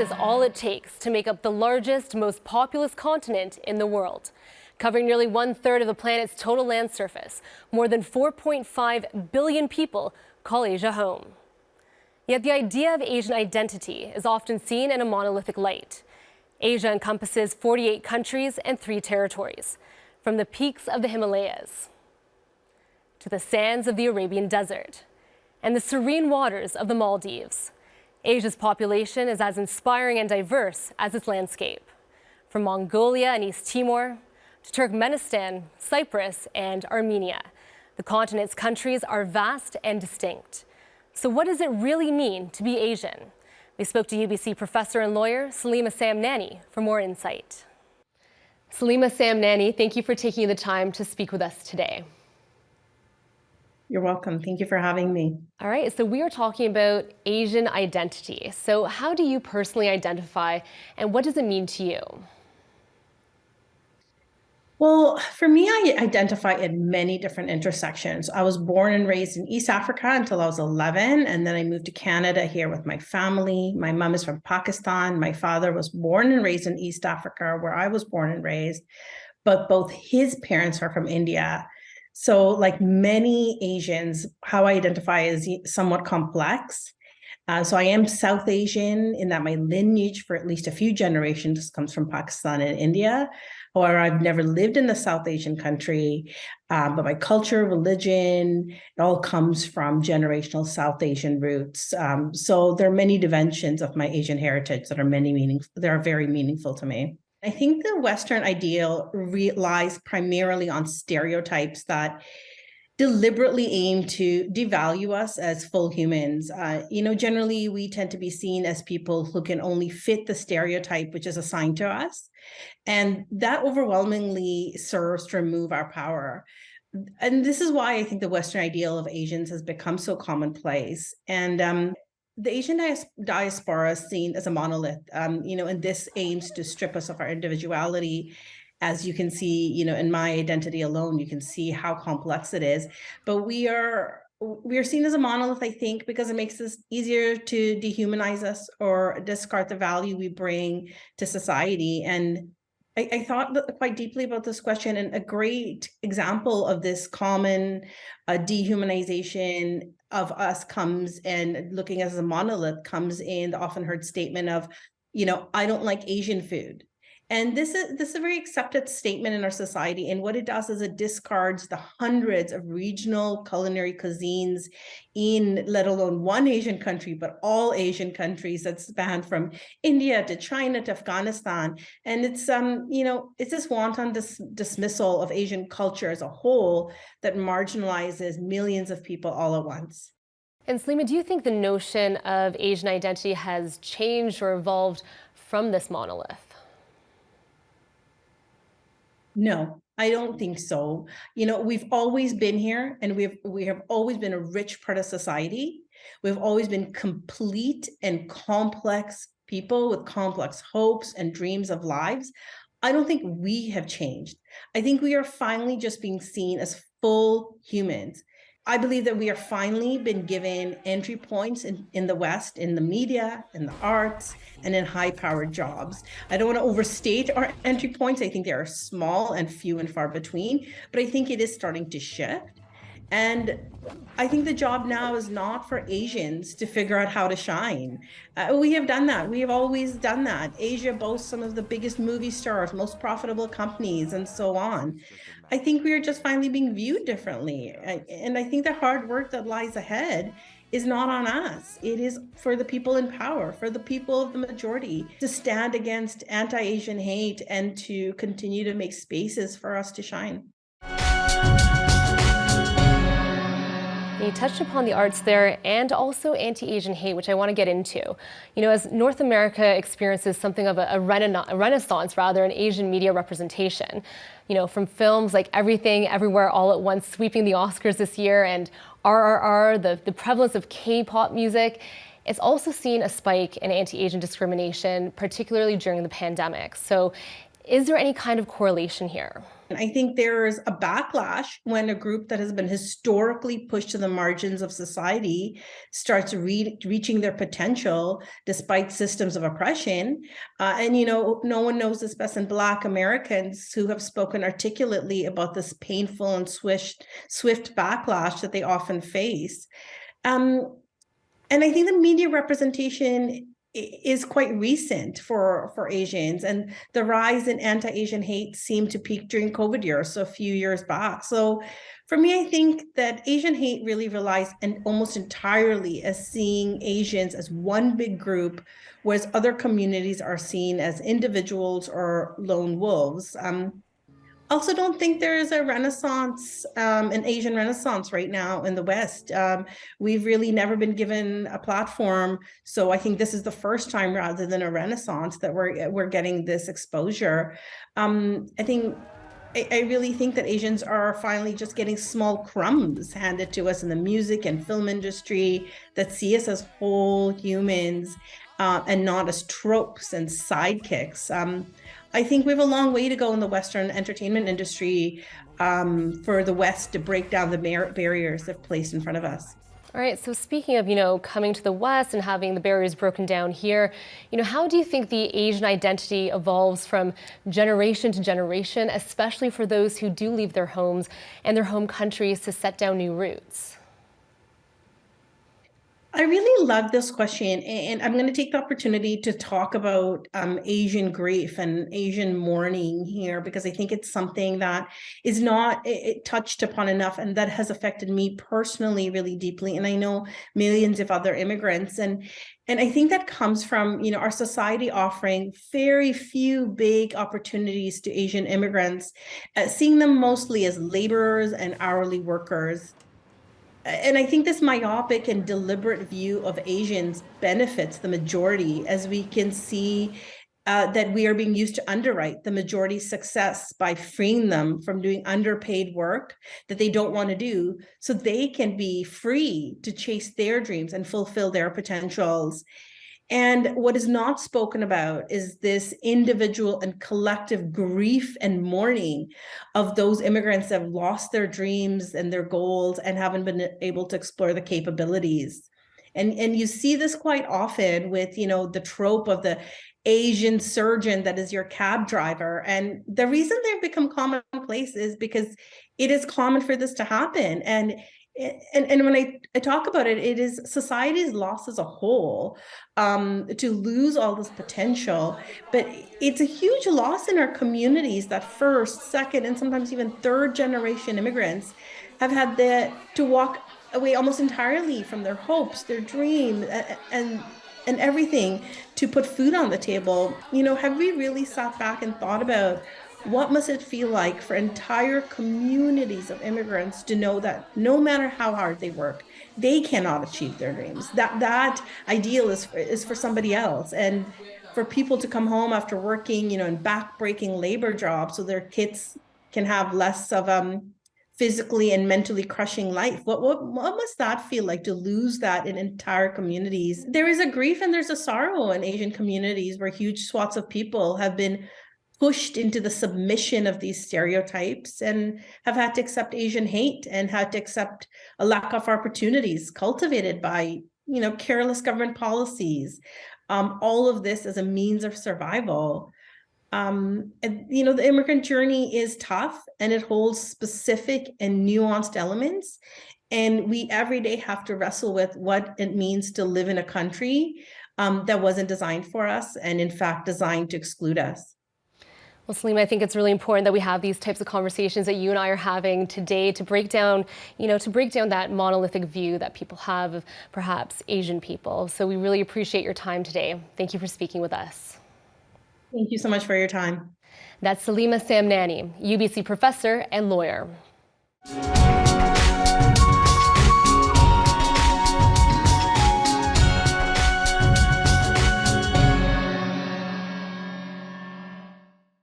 is all it takes to make up the largest, most populous continent in the world. Covering nearly 1/3 of the planet's total land surface, more than 4.5 billion people call Asia home. Yet the idea of Asian identity is often seen in a monolithic light. Asia encompasses 48 countries and 3 territories, from the peaks of the Himalayas to the sands of the Arabian Desert and the serene waters of the Maldives. Asia's population is as inspiring and diverse as its landscape. From Mongolia and East Timor to Turkmenistan, Cyprus, and Armenia, the continent's countries are vast and distinct. So what does it really mean to be Asian? We spoke to UBC professor and lawyer Salima Samnani for more insight. Salima Samnani, thank you for taking the time to speak with us today. You're welcome. Thank you for having me. All right, so we are talking about Asian identity. So how do you personally identify, and what does it mean to you? Well, for me, I identify at many different intersections. I was born and raised in East Africa until I was 11, and then I moved to Canada here with my family. My mom is from Pakistan. My father was born and raised in East Africa, where I was born and raised, but both his parents are from India. So like many Asians, how I identify is somewhat complex. So I am South Asian in that my lineage for at least a few generations comes from Pakistan and India. However, I've never lived in the South Asian country, but my culture, religion, it all comes from generational South Asian roots. So there are many dimensions of my Asian heritage that are very meaningful to me. I think the Western ideal relies primarily on stereotypes that deliberately aim to devalue us as full humans. Generally, we tend to be seen as people who can only fit the stereotype which is assigned to us. And that overwhelmingly serves to remove our power. And this is why I think the Western ideal of Asians has become so commonplace. And the Asian diaspora is seen as a monolith, and this aims to strip us of our individuality. As you can see, in my identity alone, you can see how complex it is. But we are seen as a monolith, I think, because it makes it easier to dehumanize us or discard the value we bring to society. And I thought quite deeply about this question, and a great example of this common dehumanization of us comes, and looking as a monolith comes in the often heard statement of, I don't like Asian food. And this is a very accepted statement in our society. And what it does is it discards the hundreds of regional culinary cuisines in, let alone one Asian country, but all Asian countries that span from India to China to Afghanistan. And it's this wanton dismissal of Asian culture as a whole that marginalizes millions of people all at once. And Salima, do you think the notion of Asian identity has changed or evolved from this monolith? No, I don't think so. We've always been here, and we have always been a rich part of society. We've always been complete and complex people with complex hopes and dreams of lives. I don't think we have changed. I think we are finally just being seen as full humans. I believe that we are finally been given entry points in the West, in the media, in the arts, and in high-powered jobs. I don't want to overstate our entry points. I think they are small and few and far between, but I think it is starting to shift. And I think the job now is not for Asians to figure out how to shine. We have done that. We have always done that. Asia boasts some of the biggest movie stars, most profitable companies, and so on. I think we are just finally being viewed differently. And I think the hard work that lies ahead is not on us. It is for the people in power, for the people of the majority, to stand against anti-Asian hate and to continue to make spaces for us to shine. You touched upon the arts there and also anti-Asian hate, which I want to get into. As North America experiences something of a renaissance, in Asian media representation, from films like Everything, Everywhere, All at Once, sweeping the Oscars this year, and RRR, the prevalence of K-pop music, it's also seen a spike in anti-Asian discrimination, particularly during the pandemic. So is there any kind of correlation here? I think there's a backlash when a group that has been historically pushed to the margins of society starts reaching their potential despite systems of oppression. And, no one knows this best than Black Americans who have spoken articulately about this painful and swift backlash that they often face. And I think the media representation is quite recent for Asians, and the rise in anti-Asian hate seemed to peak during COVID years, so a few years back. So for me, I think that Asian hate really relies and almost entirely as seeing Asians as one big group, whereas other communities are seen as individuals or lone wolves. Also don't think there is a renaissance, an Asian renaissance right now in the West. We've really never been given a platform. So I think this is the first time rather than a renaissance that we're getting this exposure. I really think that Asians are finally just getting small crumbs handed to us in the music and film industry that see us as whole humans, and not as tropes and sidekicks. I think we have a long way to go in the Western entertainment industry, for the West to break down the barriers they've placed in front of us. All right, so speaking of, coming to the West and having the barriers broken down here, how do you think the Asian identity evolves from generation to generation, especially for those who do leave their homes and their home countries to set down new roots? I really love this question, and I'm going to take the opportunity to talk about Asian grief and Asian mourning here, because I think it's something that is not touched upon enough, and that has affected me personally really deeply, and I know millions of other immigrants. And I think that comes from, our society offering very few big opportunities to Asian immigrants, seeing them mostly as laborers and hourly workers. And I think this myopic and deliberate view of Asians benefits the majority, as we can see that we are being used to underwrite the majority's success by freeing them from doing underpaid work that they don't want to do, so they can be free to chase their dreams and fulfill their potentials. And what is not spoken about is this individual and collective grief and mourning of those immigrants that have lost their dreams and their goals and haven't been able to explore the capabilities. And you see this quite often with, the trope of the Asian surgeon that is your cab driver. And the reason they've become commonplace is because it is common for this to happen. And when I talk about it, it is society's loss as a whole, to lose all this potential. But it's a huge loss in our communities that first, second, and sometimes even third generation immigrants have had to walk away almost entirely from their hopes, their dreams, and everything to put food on the table. Have we really sat back and thought about what must it feel like for entire communities of immigrants to know that no matter how hard they work, they cannot achieve their dreams? That ideal is for somebody else. And for people to come home after working, in back-breaking labor jobs so their kids can have less of physically and mentally crushing life. What must that feel like, to lose that in entire communities? There is a grief and there's a sorrow in Asian communities where huge swaths of people have been pushed into the submission of these stereotypes and have had to accept Asian hate and had to accept a lack of opportunities cultivated by, careless government policies. All of this as a means of survival. The immigrant journey is tough, and it holds specific and nuanced elements. And we every day have to wrestle with what it means to live in a country that wasn't designed for us, and in fact designed to exclude us. Well, Salima, I think it's really important that we have these types of conversations that you and I are having today to break down, that monolithic view that people have of perhaps Asian people. So we really appreciate your time today. Thank you for speaking with us. Thank you so much for your time. That's Salima Samnani, UBC professor and lawyer.